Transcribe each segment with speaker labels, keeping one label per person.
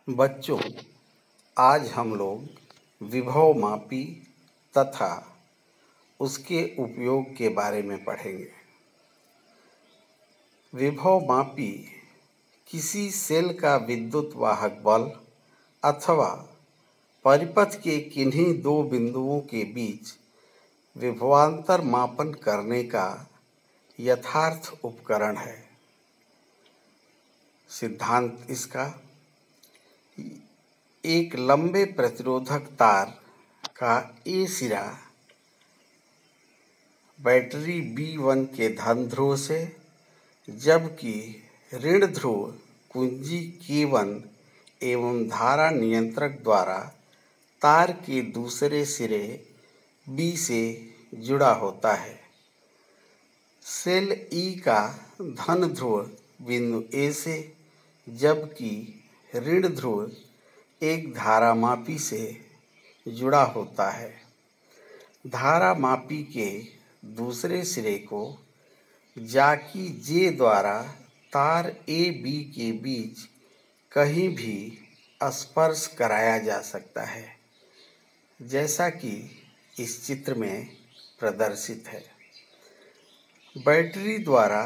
Speaker 1: बच्चों, आज हम लोग विभव मापी तथा उसके उपयोग के बारे में पढ़ेंगे। विभव मापी किसी सेल का विद्युत वाहक बल अथवा परिपथ के किन्हीं दो बिंदुओं के बीच विभवांतर मापन करने का यथार्थ उपकरण है। सिद्धांत इसका एक लंबे प्रतिरोधक तार का ए सिरा बैटरी B1 के धन ध्रुव से जबकि ऋण ध्रुव कुंजी K1 एवं धारा नियंत्रक द्वारा तार के दूसरे सिरे B से जुड़ा होता है। सेल E का धन ध्रुव बिंदु A से जबकि ऋण ध्रुव एक धारा मापी से जुड़ा होता है। धारा मापी के दूसरे सिरे को जाकी J द्वारा तार A B के बीच कहीं भी स्पर्श कराया जा सकता है, जैसा कि इस चित्र में प्रदर्शित है। बैटरी द्वारा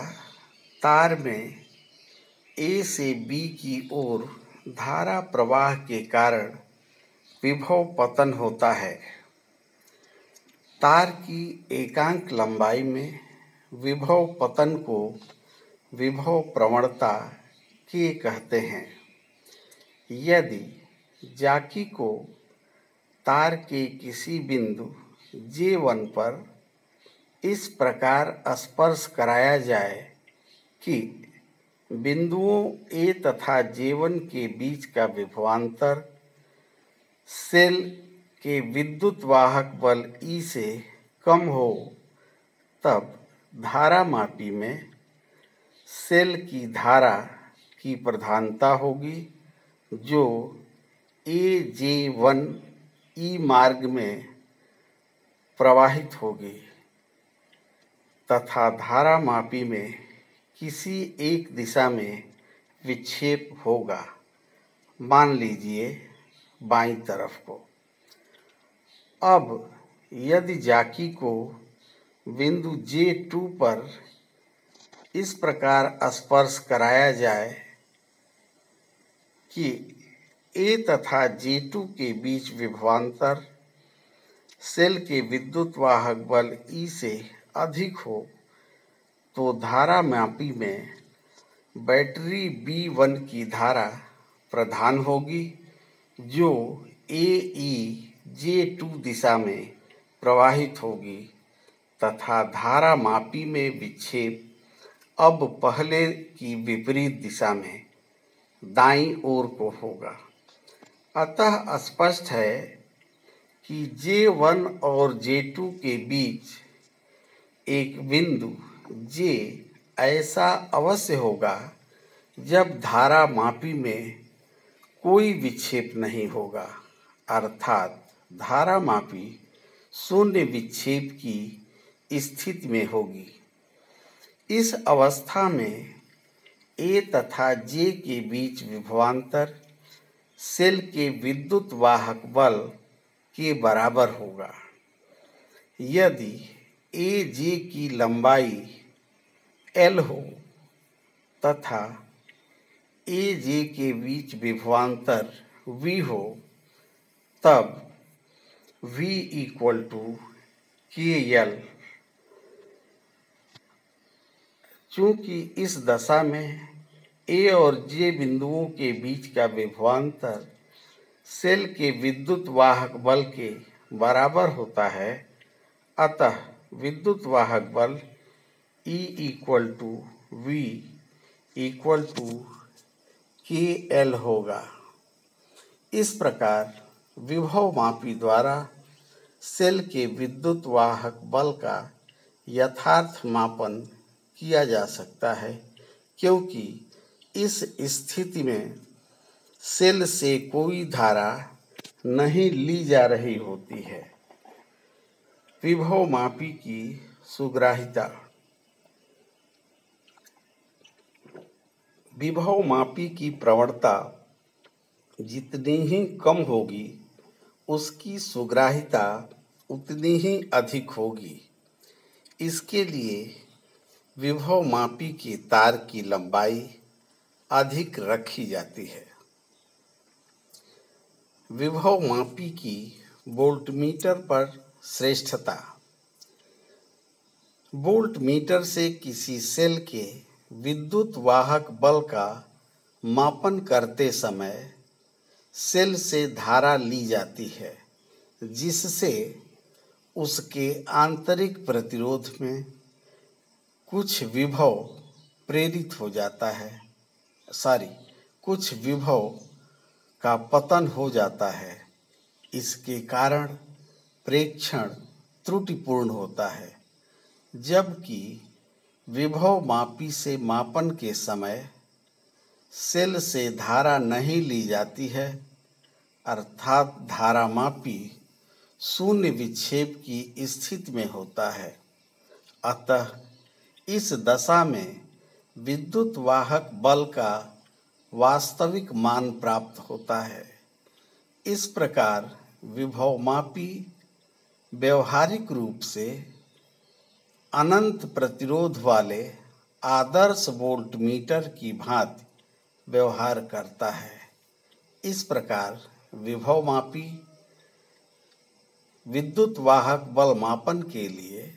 Speaker 1: तार में A से B की ओर धारा प्रवाह के कारण विभव पतन होता है। तार की एकांक लंबाई में विभव पतन को विभव प्रवणता K कहते हैं। यदि जाकी को तार के किसी बिंदु J1 पर इस प्रकार स्पर्श कराया जाए कि बिंदुओं A तथा J1 के बीच का विभवांतर सेल के विद्युत वाहक बल E से कम हो, तब धारा मापी में सेल की धारा की प्रधानता होगी जो AJ1 E मार्ग में प्रवाहित होगी तथा धारा मापी में किसी एक दिशा में विक्षेप होगा, मान लीजिए बाईं तरफ को। अब यदि जाकी को बिंदु J2 पर इस प्रकार स्पर्श कराया जाए कि A तथा J2 के बीच विभवांतर सेल के विद्युत वाहक बल E से अधिक हो, तो धारा मापी में बैटरी B1 की धारा प्रधान होगी जो AE J2 दिशा में प्रवाहित होगी तथा धारा मापी में विक्षेप अब पहले की विपरीत दिशा में दाईं ओर को होगा। अतः स्पष्ट है कि J1 और J2 के बीच एक बिंदु J ऐसा अवश्य होगा जब धारा मापी में कोई विक्षेप नहीं होगा, अर्थात धारा मापी शून्य विक्षेप की स्थिति में होगी। इस अवस्था में A तथा J के बीच विभवांतर सेल के विद्युत वाहक बल के बराबर होगा। यदि AJ की लंबाई L हो तथा AJ के बीच विभवांतर V हो, तब V = KL। चूँकि इस दशा में A और J बिंदुओं के बीच का विभवांतर सेल के विद्युत वाहक बल के बराबर होता है, अतः विद्युत वाहक बल E = V = KL होगा। इस प्रकार विभव मापी द्वारा सेल के विद्युत वाहक बल का यथार्थ मापन किया जा सकता है, क्योंकि इस स्थिति में सेल से कोई धारा नहीं ली जा रही होती है। विभव मापी की सुग्राह्यता। विभव मापी की प्रवणता जितनी ही कम होगी उसकी सुग्राहिता उतनी ही अधिक होगी। इसके लिए विभवमापी के तार की लंबाई अधिक रखी जाती है। विभवमापी की वोल्टमीटर पर श्रेष्ठता। वोल्टमीटर से किसी सेल के विद्युत वाहक बल का मापन करते समय सेल से धारा ली जाती है, जिससे उसके आंतरिक प्रतिरोध में कुछ विभव प्रेरित हो जाता है, कुछ विभव का पतन हो जाता है। इसके कारण प्रेक्षण त्रुटिपूर्ण होता है, जबकि विभवमापी से मापन के समय सेल से धारा नहीं ली जाती है, अर्थात धारामापी शून्य विक्षेप की स्थिति में होता है। अतः इस दशा में विद्युत वाहक बल का वास्तविक मान प्राप्त होता है। इस प्रकार विभवमापी व्यवहारिक रूप से अनंत प्रतिरोध वाले आदर्श वोल्टमीटर की भांति व्यवहार करता है। इस प्रकार विभवमापी विद्युत वाहक बल मापन के लिए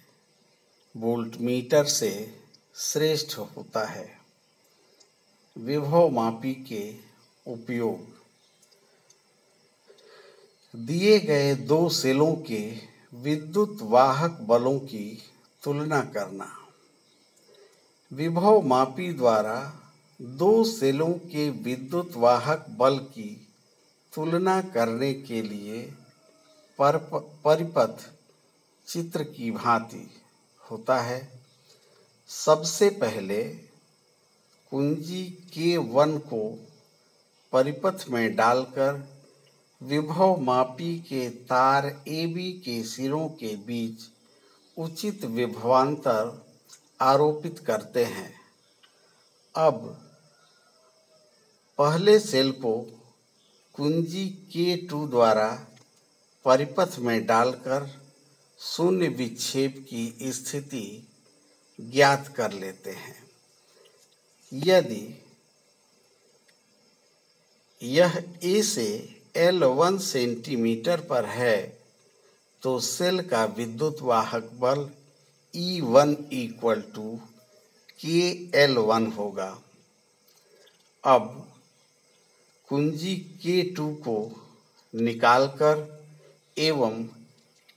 Speaker 1: वोल्टमीटर से श्रेष्ठ होता है। विभवमापी के उपयोग। दिए गए दो सेलों के विद्युत वाहक बलों की तुलना करना। विभवमापी द्वारा दो सेलों के विद्युत वाहक बल की तुलना करने के लिए परिपथ चित्र की भांति होता है। सबसे पहले कुंजी K1 को परिपथ में डालकर विभवमापी के तार AB के सिरों के बीच उचित विभवांतर आरोपित करते हैं। अब पहले सेल को कुंजी K2 द्वारा परिपथ में डालकर शून्य विक्षेप की स्थिति ज्ञात कर लेते हैं। यदि यह A से L1 सेंटीमीटर पर है तो सेल का विद्युत वाहक बल E1 = KL1 होगा। अब कुंजी K2 को निकालकर एवं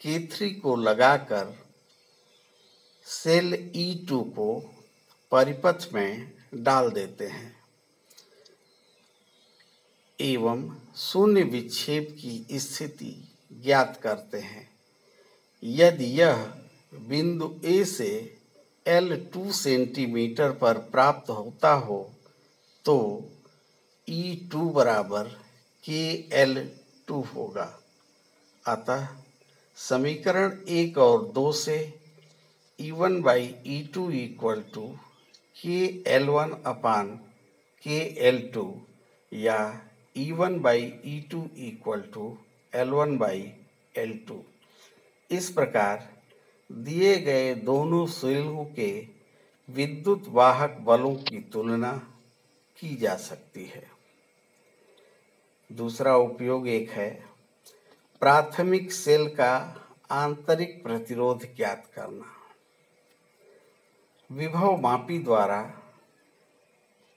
Speaker 1: K3 को लगाकर सेल E2 को परिपथ में डाल देते हैं एवं शून्य विक्षेप की स्थिति ज्ञात करते हैं। यदि यह बिंदु A से L2 सेंटीमीटर पर प्राप्त होता हो तो E2 = KL2 होगा। अतः समीकरण 1 और 2 से E1/E2 = KL1/KL2 या E1/E2 = L1/L2। इस प्रकार दिए गए दोनों सेलों के विद्युत वाहक बलों की तुलना की जा सकती है। दूसरा उपयोग एक है प्राथमिक सेल का आंतरिक प्रतिरोध ज्ञात करना। विभवमापी द्वारा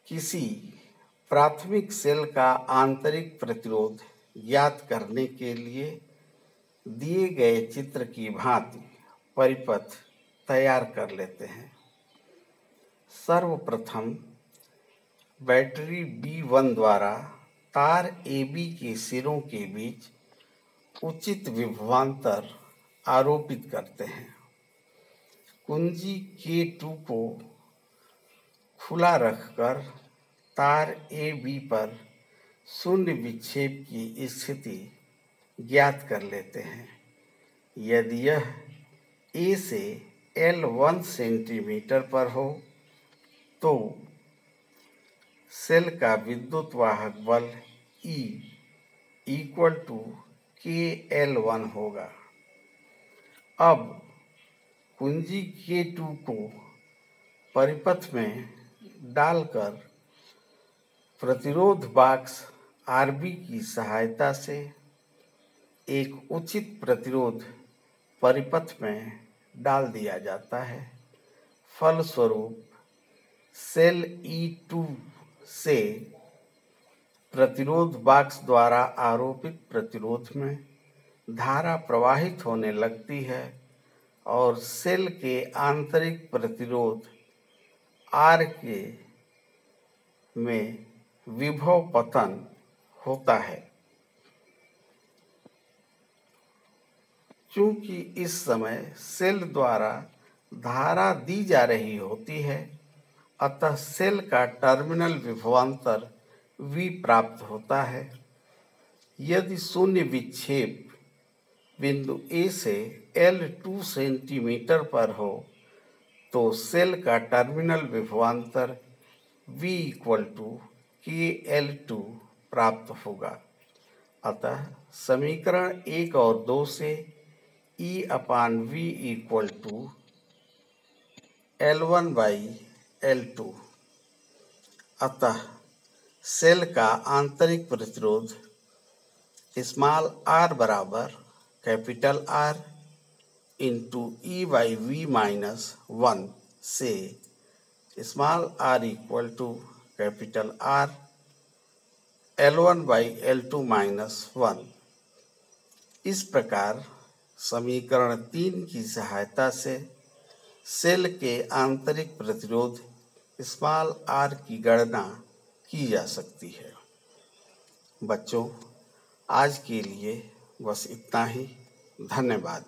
Speaker 1: किसी प्राथमिक सेल का आंतरिक प्रतिरोध ज्ञात करने के लिए दिए गए चित्र की भांति परिपथ तैयार कर लेते हैं। सर्वप्रथम बैटरी B1 द्वारा तार AB के सिरों के बीच उचित विभवांतर आरोपित करते हैं। कुंजी K2 को खुला रखकर तार AB पर शून्य विक्षेप की स्थिति ज्ञात कर लेते हैं। यदि यह A से L1 सेंटीमीटर पर हो तो सेल का विद्युत वाहक बल E इक्वल टू KL1 होगा। अब कुंजी K2 को परिपथ में डालकर प्रतिरोध बॉक्स RB की सहायता से एक उचित प्रतिरोध परिपथ में डाल दिया जाता है। फलस्वरूप सेल E2 से प्रतिरोध बॉक्स द्वारा आरोपित प्रतिरोध में धारा प्रवाहित होने लगती है और सेल के आंतरिक प्रतिरोध R के में विभव पतन होता है। चूंकि इस समय सेल द्वारा धारा दी जा रही होती है, अतः सेल का टर्मिनल विभवांतर V प्राप्त होता है। यदि शून्य विक्षेप बिंदु A से L2 सेंटीमीटर पर हो तो सेल का टर्मिनल विभवांतर V इक्वल टू KL2 प्राप्त होगा। अतः समीकरण 1 और 2 से E/V इक्वल टू L1/L2। अतः सेल का आंतरिक प्रतिरोध स्मॉल r बराबर कैपिटल R इंटू E/V-1 से small r equal to capital R L1/L2-1। इस प्रकार समीकरण 3 की सहायता से सेल के आंतरिक प्रतिरोध स्मॉल r की गणना की जा सकती है। बच्चों, आज के लिए बस इतना ही। धन्यवाद।